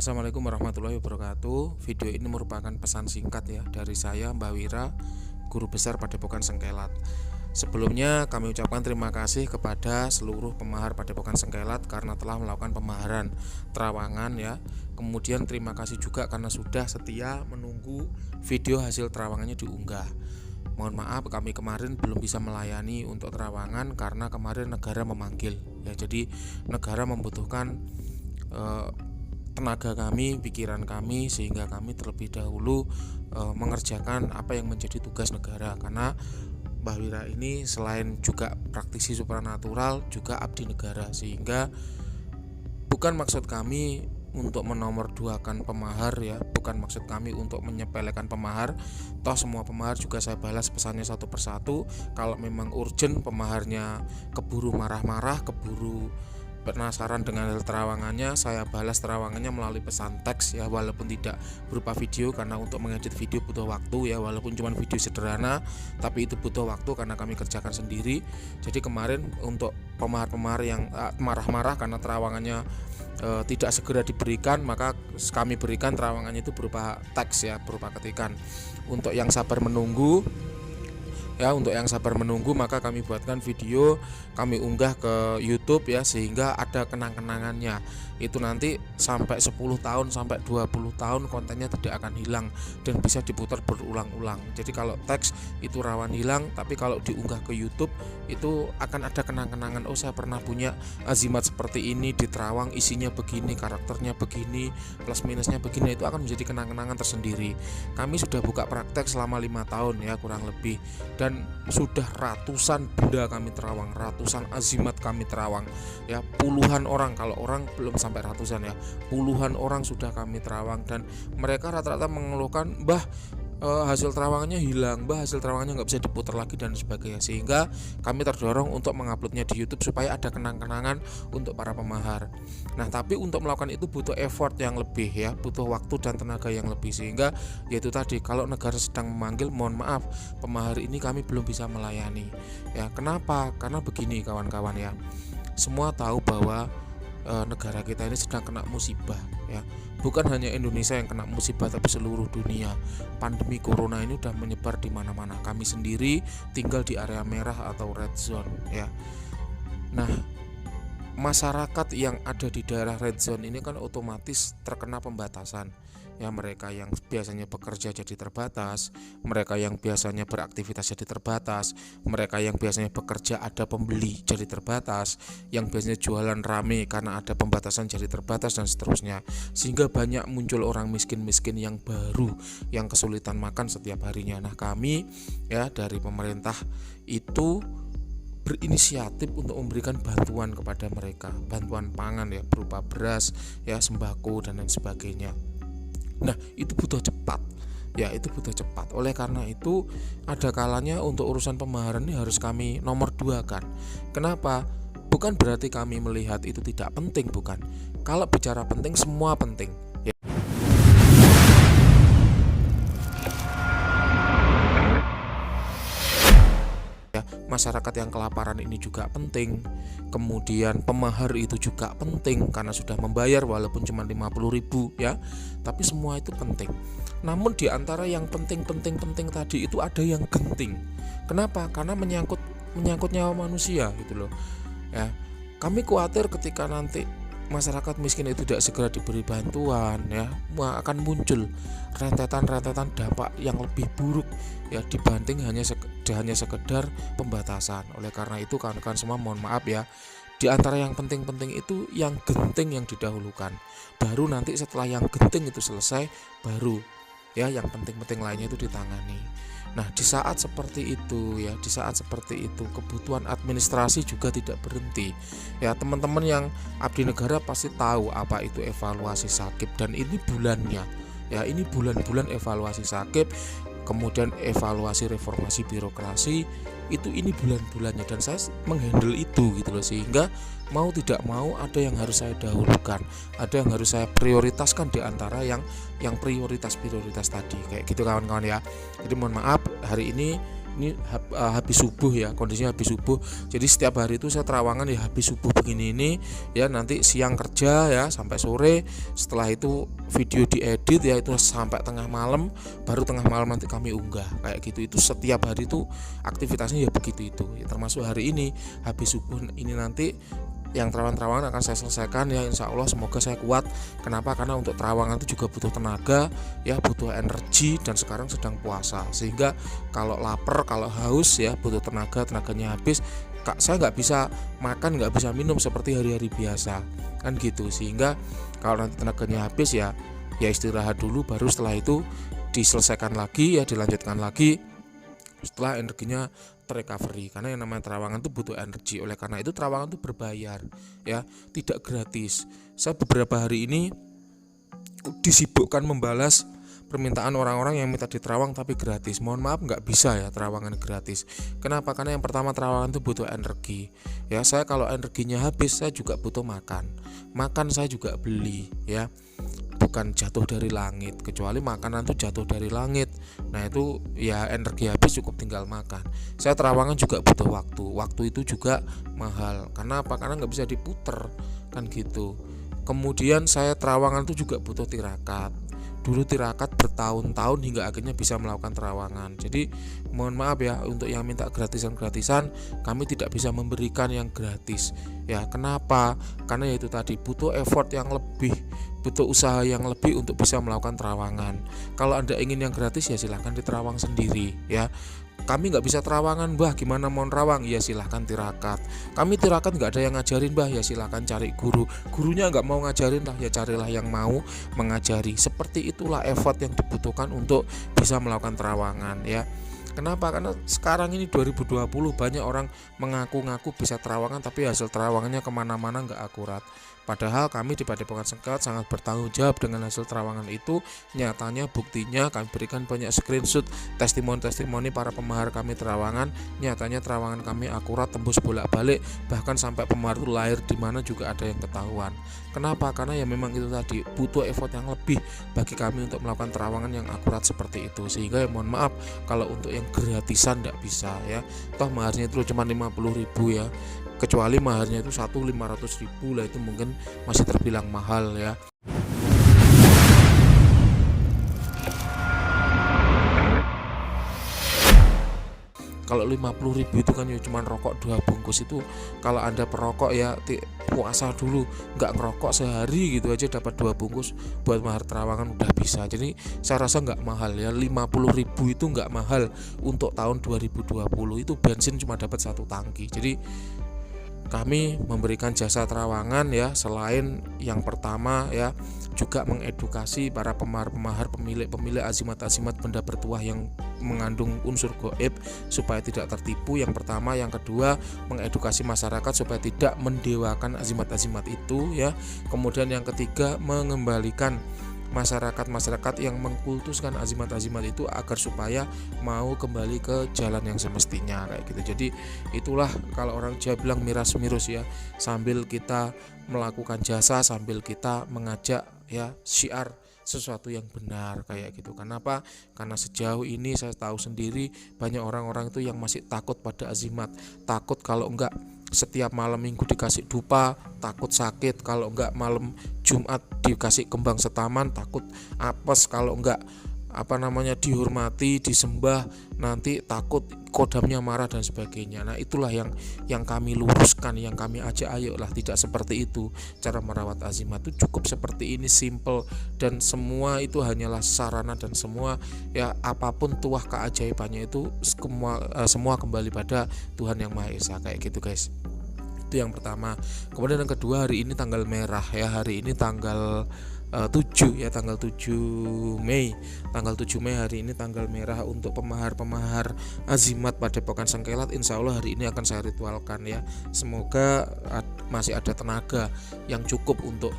Assalamualaikum warahmatullahi wabarakatuh. Video ini merupakan pesan singkat ya dari saya, Mbak Wira, Guru Besar Padepokan Sengkelat. Sebelumnya kami ucapkan terima kasih kepada seluruh pemahar Padepokan Sengkelat karena telah melakukan pemaharan terawangan ya. Kemudian terima kasih juga karena sudah setia menunggu video hasil terawangannya diunggah. Mohon maaf kami kemarin belum bisa melayani untuk terawangan karena kemarin negara memanggil ya. Jadi negara membutuhkan tenaga kami, pikiran kami, sehingga kami terlebih dahulu mengerjakan apa yang menjadi tugas negara. Karena Mbah Wira ini selain juga praktisi supranatural juga abdi negara, sehingga bukan maksud kami untuk menomorduakan pemahar ya, bukan maksud kami untuk menyepelekan pemahar. Toh semua pemahar juga saya balas pesannya satu persatu. Kalau memang urgent pemaharnya keburu marah-marah, keburu penasaran dengan hasil terawangannya, saya balas terawangannya melalui pesan teks ya, walaupun tidak berupa video karena untuk mengedit video butuh waktu ya, walaupun cuma video sederhana tapi itu butuh waktu karena kami kerjakan sendiri. Jadi kemarin untuk pemahar-pemahar yang marah-marah karena terawangannya tidak segera diberikan, maka kami berikan terawangannya itu berupa teks ya, berupa ketikan. Untuk yang sabar menunggu maka kami buatkan video, kami unggah ke YouTube ya, sehingga ada kenang-kenangannya. Itu nanti sampai 10 tahun sampai 20 tahun kontennya tidak akan hilang dan bisa diputar berulang-ulang. Jadi kalau teks itu rawan hilang, tapi kalau diunggah ke YouTube itu akan ada kenang-kenangan. Oh, saya pernah punya azimat seperti ini di Terawang, isinya begini, karakternya begini, plus minusnya begini. Itu akan menjadi kenang-kenangan tersendiri. Kami sudah buka praktek selama 5 tahun ya kurang lebih, dan sudah ratusan benda kami terawang, ratusan azimat kami terawang ya, puluhan orang, kalau orang belum sampai ratusan ya, puluhan orang sudah kami terawang. Dan mereka rata-rata mengeluhkan, Mbah hasil terawangannya hilang, Mbah hasil terawangannya nggak bisa diputar lagi dan sebagainya. Sehingga kami terdorong untuk menguploadnya di YouTube supaya ada kenang-kenangan untuk para pemahar. Nah tapi untuk melakukan itu butuh effort yang lebih ya, butuh waktu dan tenaga yang lebih. Sehingga yaitu tadi, kalau negara sedang memanggil, mohon maaf pemahar ini kami belum bisa melayani ya. Kenapa? Karena begini kawan-kawan ya, semua tahu bahwa negara kita ini sedang kena musibah ya. Bukan hanya Indonesia yang kena musibah tapi seluruh dunia. Pandemi corona ini udah menyebar di mana-mana. Kami sendiri tinggal di area merah atau red zone ya. Nah, masyarakat yang ada di daerah red zone ini kan otomatis terkena pembatasan. Ya, mereka yang biasanya bekerja jadi terbatas, mereka yang biasanya beraktivitas jadi terbatas, mereka yang biasanya bekerja ada pembeli jadi terbatas, yang biasanya jualan rame karena ada pembatasan jadi terbatas, dan seterusnya. Sehingga banyak muncul orang miskin-miskin yang baru yang kesulitan makan setiap harinya. Nah, kami ya dari pemerintah itu berinisiatif untuk memberikan bantuan kepada mereka, bantuan pangan ya, berupa beras ya, sembako dan lain sebagainya. Nah itu butuh cepat ya, itu butuh cepat. Oleh karena itu ada kalanya untuk urusan pemaharan ini harus kami nomor 2 kan. Kenapa? Bukan berarti kami melihat itu tidak penting, bukan. Kalau bicara penting, semua penting ya. Masyarakat yang kelaparan ini juga penting. Kemudian pemahar itu juga penting karena sudah membayar walaupun cuma 50.000 ya. Tapi semua itu penting. Namun di antara yang penting tadi itu ada yang genting. Kenapa? Karena menyangkut nyawa manusia gitu loh. Ya. Kami khawatir ketika nanti masyarakat miskin itu tidak segera diberi bantuan ya, akan muncul rentetan dampak yang lebih buruk ya, dibanding hanya sekedar pembatasan. Oleh karena itu kawan-kawan semua mohon maaf ya, di antara yang penting-penting itu yang genting yang didahulukan, baru nanti setelah yang genting itu selesai baru ya yang penting-penting lainnya itu ditangani. Nah di saat seperti itu ya, kebutuhan administrasi juga tidak berhenti ya. Teman-teman yang abdi negara pasti tahu apa itu evaluasi sakit, dan ini bulannya ya, ini bulan-bulan evaluasi sakit, kemudian evaluasi reformasi birokrasi, itu ini bulan-bulannya, dan saya menghandle itu gitu loh. Sehingga mau tidak mau ada yang harus saya dahulukan, ada yang harus saya prioritaskan di antara yang prioritas tadi, kayak gitu kawan-kawan ya. Jadi mohon maaf hari ini ini habis subuh ya, kondisinya habis subuh. Jadi setiap hari itu saya terawangan ya habis subuh begini ini ya, nanti siang kerja ya sampai sore, setelah itu video diedit ya itu sampai tengah malam, baru tengah malam nanti kami unggah kayak gitu. Itu setiap hari itu aktivitasnya ya begitu itu ya, termasuk hari ini habis subuh ini nanti yang terawangan akan saya selesaikan ya, insya Allah semoga saya kuat. Kenapa? Karena untuk terawangan itu juga butuh tenaga ya, butuh energi, dan sekarang sedang puasa sehingga kalau lapar, kalau haus ya butuh tenaganya habis. Saya nggak bisa makan, nggak bisa minum seperti hari-hari biasa kan gitu, sehingga kalau nanti tenaganya habis ya istirahat dulu, baru setelah itu diselesaikan lagi ya, dilanjutkan lagi setelah energinya terrecovery. Karena yang namanya terawangan itu butuh energi, oleh karena itu terawangan itu berbayar ya, tidak gratis. Saya beberapa hari ini disibukkan membalas permintaan orang-orang yang minta diterawang tapi gratis. Mohon maaf nggak bisa ya terawangan gratis. Kenapa? Karena yang pertama terawangan itu butuh energi ya. Saya kalau energinya habis saya juga butuh makan saya juga beli ya, bukan jatuh dari langit, kecuali makanan itu jatuh dari langit. Nah itu ya energi habis cukup tinggal makan. Saya terawangan juga butuh waktu itu juga mahal. Karena apa? Karena nggak bisa diputer kan gitu. Kemudian saya terawangan itu juga butuh tirakat. Dulu tirakat bertahun-tahun hingga akhirnya bisa melakukan terawangan. Jadi mohon maaf ya, untuk yang minta gratisan kami tidak bisa memberikan yang gratis ya. Kenapa? Karena itu tadi butuh effort yang lebih, butuh usaha yang lebih untuk bisa melakukan terawangan. Kalau Anda ingin yang gratis ya silahkan diterawang sendiri ya. Kami nggak bisa terawangan, Mbah, gimana mau terawang? Ya silahkan tirakat. Kami tirakat nggak ada yang ngajarin, Mbah, ya silahkan cari guru. Gurunya nggak mau ngajarin lah, ya carilah yang mau mengajari. Seperti itulah effort yang dibutuhkan untuk bisa melakukan terawangan ya. Kenapa? Karena sekarang ini 2020 banyak orang mengaku-ngaku bisa terawangan tapi hasil terawangannya kemana-mana nggak akurat. Padahal kami di Padepokan Sengkelat sangat bertanggung jawab dengan hasil terawangan itu. Nyatanya buktinya kami berikan banyak screenshot testimoni para pemahar kami terawangan. Nyatanya terawangan kami akurat, tembus bolak-balik, bahkan sampai pemahar itu lahir di mana juga ada yang ketahuan. Kenapa? Karena ya memang itu tadi butuh effort yang lebih bagi kami untuk melakukan terawangan yang akurat seperti itu. Sehingga ya mohon maaf kalau untuk yang gratisan tidak bisa ya. Toh maharnya itu cuma 50.000 ya. Kecuali maharnya itu 500.000 lah, itu mungkin masih terbilang mahal ya. Kalau 50.000 itu kan ya cuma rokok 2 bungkus. Itu kalau Anda perokok ya puasa dulu nggak ngerokok sehari gitu aja dapat 2 bungkus buat mahar terawangan udah bisa. Jadi saya rasa nggak mahal ya, 50.000 itu nggak mahal. Untuk tahun 2020 itu bensin cuma dapat 1 tangki. Jadi kami memberikan jasa terawangan ya, selain yang pertama ya juga mengedukasi para pemahar-pemahar, pemilik azimat-azimat benda bertuah yang mengandung unsur goib supaya tidak tertipu. Yang pertama, yang kedua mengedukasi masyarakat supaya tidak mendewakan azimat-azimat itu ya. Kemudian yang ketiga mengembalikan masyarakat yang mengkultuskan azimat-azimat itu agar supaya mau kembali ke jalan yang semestinya kayak gitu. Jadi itulah kalau orang Jawa bilang miras-mirus ya, sambil kita melakukan jasa sambil kita mengajak ya syiar sesuatu yang benar kayak gitu. Kenapa? Karena sejauh ini saya tahu sendiri banyak orang-orang itu yang masih takut pada azimat, takut kalau enggak setiap malam minggu dikasih dupa takut sakit, kalau enggak malam Jumat dikasih kembang setaman takut apes, kalau enggak dihormati, disembah nanti takut kodamnya marah dan sebagainya. Nah itulah yang kami luruskan, yang kami ajak, ayolah tidak seperti itu. Cara merawat azimat itu cukup seperti ini, simple, dan semua itu hanyalah sarana, dan semua ya apapun tuah keajaibannya itu semua kembali pada Tuhan Yang Maha Esa kayak gitu guys. Itu yang pertama. Kemudian yang kedua, hari ini tanggal merah ya, hari ini tanggal 7 ya, tanggal 7 Mei. Tanggal 7 Mei hari ini tanggal merah untuk pemahar-pemahar azimat Padepokan Sengkelat. Insya Allah hari ini akan saya ritualkan ya. Semoga masih ada tenaga yang cukup untuk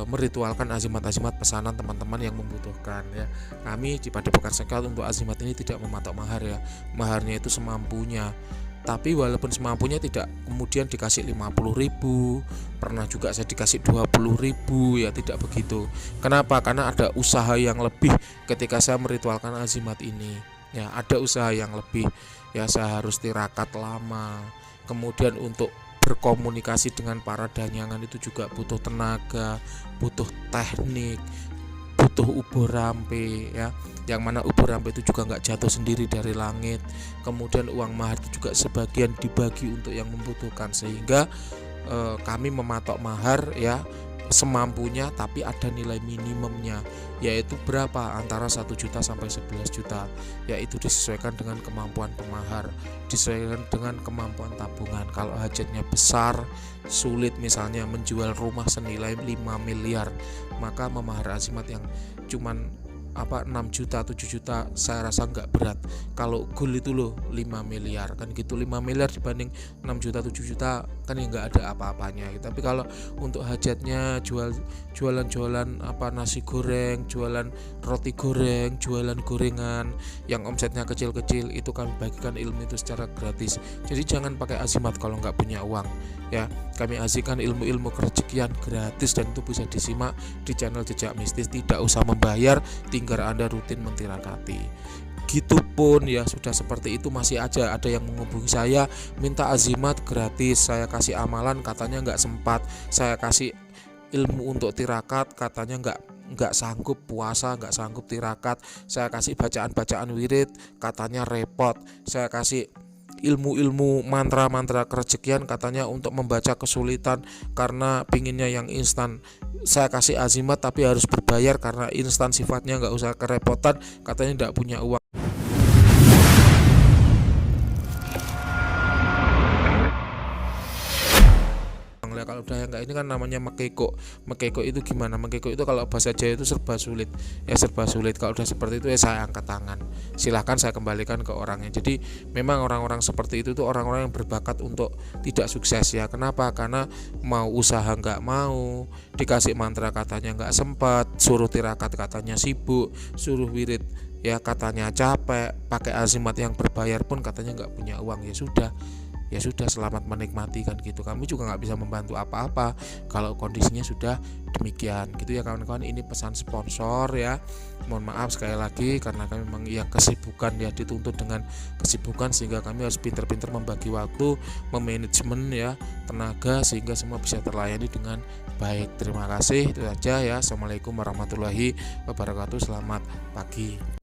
meritualkan azimat-azimat pesanan teman-teman yang membutuhkan ya. Kami di Padepokan Sengkelat untuk azimat ini tidak mematok mahar ya. Maharnya itu semampunya. Tapi walaupun semampunya tidak kemudian dikasih 50.000, pernah juga saya dikasih 20.000 ya, tidak begitu. Kenapa? Karena ada usaha yang lebih ketika saya meritualkan azimat ini Ya, ada usaha yang lebih, ya saya harus tirakat lama. Kemudian untuk berkomunikasi dengan para danyangan itu juga butuh tenaga, butuh teknik, butuh ubur rampe ya. Yang mana ubur rampe itu juga nggak jatuh sendiri dari langit. Kemudian uang mahar itu juga sebagian dibagi untuk yang membutuhkan, sehingga kami mematok mahar ya semampunya, tapi ada nilai minimumnya, yaitu berapa, antara 1 juta sampai 11 juta, yaitu disesuaikan dengan kemampuan pemahar, disesuaikan dengan kemampuan tabungan. Kalau hajatnya besar, sulit misalnya menjual rumah senilai 5 miliar, maka memahar azimat yang cuman 6 juta 7 juta saya rasa nggak berat. Kalau goal itu loh 5 miliar kan gitu, 5 miliar dibanding 6 juta 7 juta kan ya nggak ada apa-apanya. Tapi kalau untuk hajatnya jualan nasi goreng, jualan roti goreng, jualan gorengan yang omsetnya kecil-kecil, itu kami bagikan ilmu itu secara gratis. Jadi jangan pakai azimat kalau nggak punya uang ya. Kami azikan ilmu-ilmu kerejekian gratis, dan itu bisa disimak di channel Jejak Mistis, tidak usah membayar, tinggal Anda rutin mentirakati. Gitupun ya, sudah seperti itu masih aja ada yang menghubungi saya minta azimat gratis, saya kasih amalan katanya nggak sempat, saya kasih ilmu untuk tirakat katanya nggak sanggup puasa, nggak sanggup tirakat, saya kasih bacaan-bacaan wirid katanya repot, saya kasih ilmu-ilmu mantra-mantra kerejekian katanya untuk membaca kesulitan karena pinginnya yang instan. Saya kasih azimat tapi harus berbayar karena instan sifatnya, nggak usah kerepotan, katanya nggak punya uang. Kalau udah yang kayak ini kan namanya mekeko. Mekeko itu gimana? Mekeko itu kalau bahasa Jawa itu serba sulit. Ya serba sulit. Kalau udah seperti itu ya saya angkat tangan. Silahkan saya kembalikan ke orangnya. Jadi memang orang-orang seperti itu tuh orang-orang yang berbakat untuk tidak sukses ya. Kenapa? Karena mau usaha nggak mau, dikasih mantra katanya nggak sempat, suruh tirakat katanya sibuk, suruh wirid ya katanya capek, pakai azimat yang berbayar pun katanya nggak punya uang. Ya sudah, selamat menikmati kan gitu. Kami juga nggak bisa membantu apa-apa kalau kondisinya sudah demikian gitu ya kawan-kawan. Ini pesan sponsor ya, mohon maaf sekali lagi karena kami memang ya kesibukan ya, dituntut dengan kesibukan, sehingga kami harus pintar-pintar membagi waktu, memanajemen ya tenaga, sehingga semua bisa terlayani dengan baik. Terima kasih, itu saja ya. Assalamualaikum warahmatullahi wabarakatuh, selamat pagi.